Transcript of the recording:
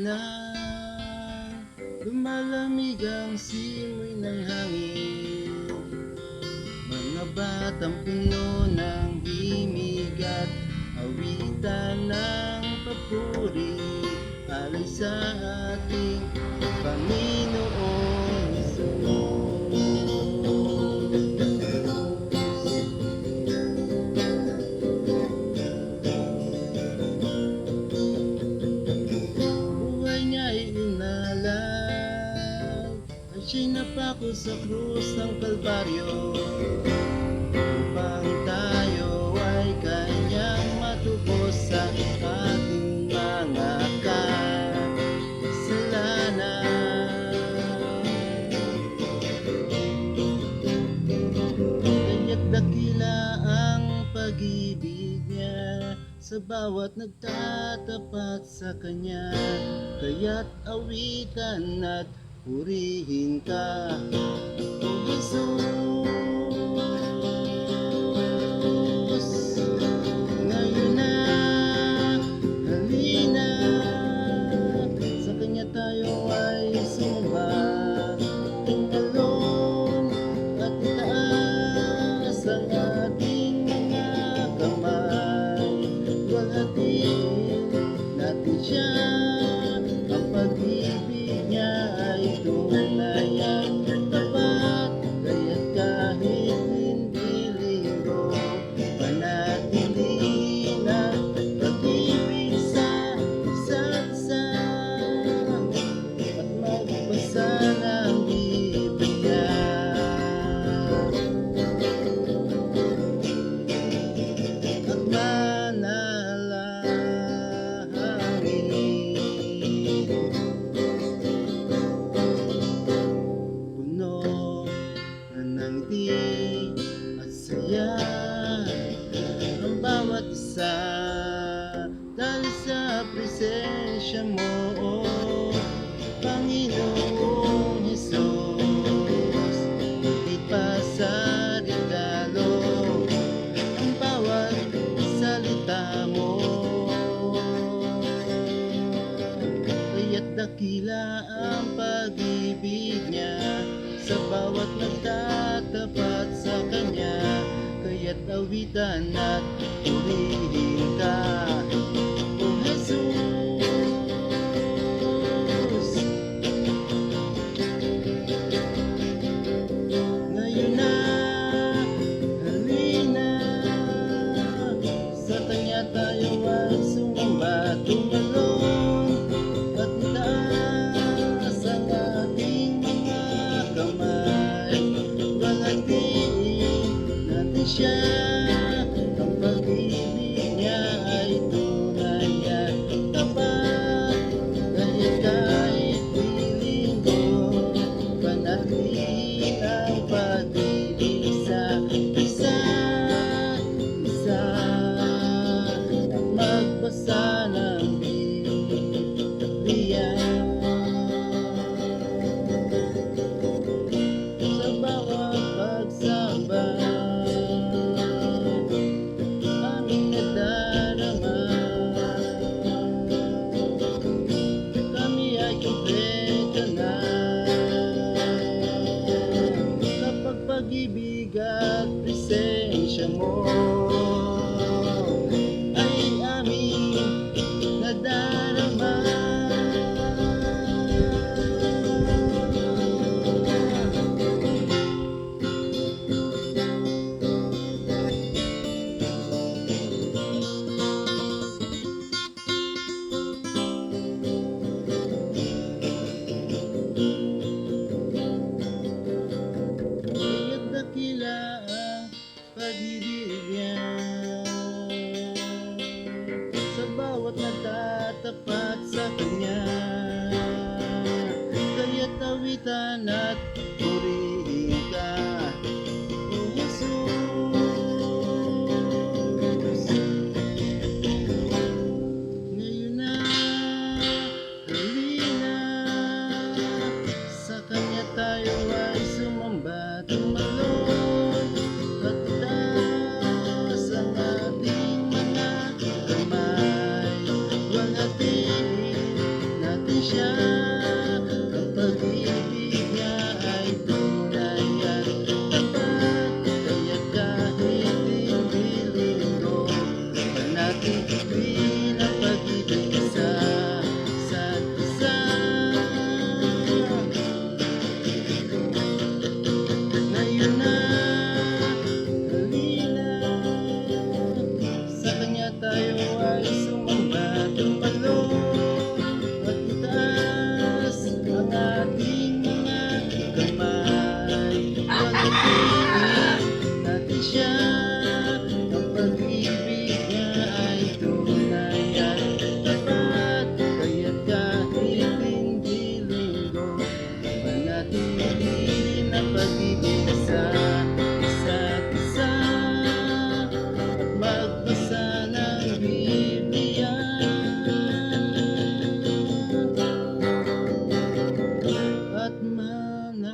lang, lumalamig ang simoy ng hangin. Mga batang puno ng himig at awitan ng papuri, alay sa ating Panginoong Hesus. Buhay niya'y inalay at siya'y napako sa krus ng Kalbaryo, upang tayo ay kanyang matubos sa ating mga kasalanan. Kaya't dakila ang pag-ibig niya sa bawat nagtatapat sa kanya, kaya't awitan at purihin ka, O Jesus. Ngayon na, halina, sa kanya tayo ay sumamba, tingalon at itaas ang ating mga kamay. Luwalhatiin natin siya, ang pag-ibig niya ay tunay at tapat, kaya't kahit hindi linggo, panatilihin ang pag-ibig sa isa't isa at magbasa ng Biblia. At manalangin, puno na ng ngiti at saya ang bawat isa, dahil sa presensya mo, Panginoong Hesus. Higit pa sa regalo ang bawat salita mo, kaya't dakila ang pag-ibig niya sa bawat nagtatapat sa kanya, kaya't awitan at purihin ka, O Jesus. Ngayon na, halina, sa kanya tayo ay sumamba, tumalon at itaas ang ating mga kamay. Luwalhatiin natin siya, ang pag-ibig niya ay tunay at tapat, kahit di linggo, panatilihin ang pag-ibig sa isa't isa at magbasa ng Biblia. Sa bawat pagsamba aming nadarama, kami ay kumpleto na, kapag pag-ibig at presensya mo ay aming nadarama. tayo ay sumamba, tumalon at itaas ang ating mga kamay. Pag-ibig natin siya, ang pag-ibig niya ay tunay at tapat. Kaya't kahit hindi linggo, manatili na pag-ibig sa isa't isa at magbasa ng Biblia at manalangin.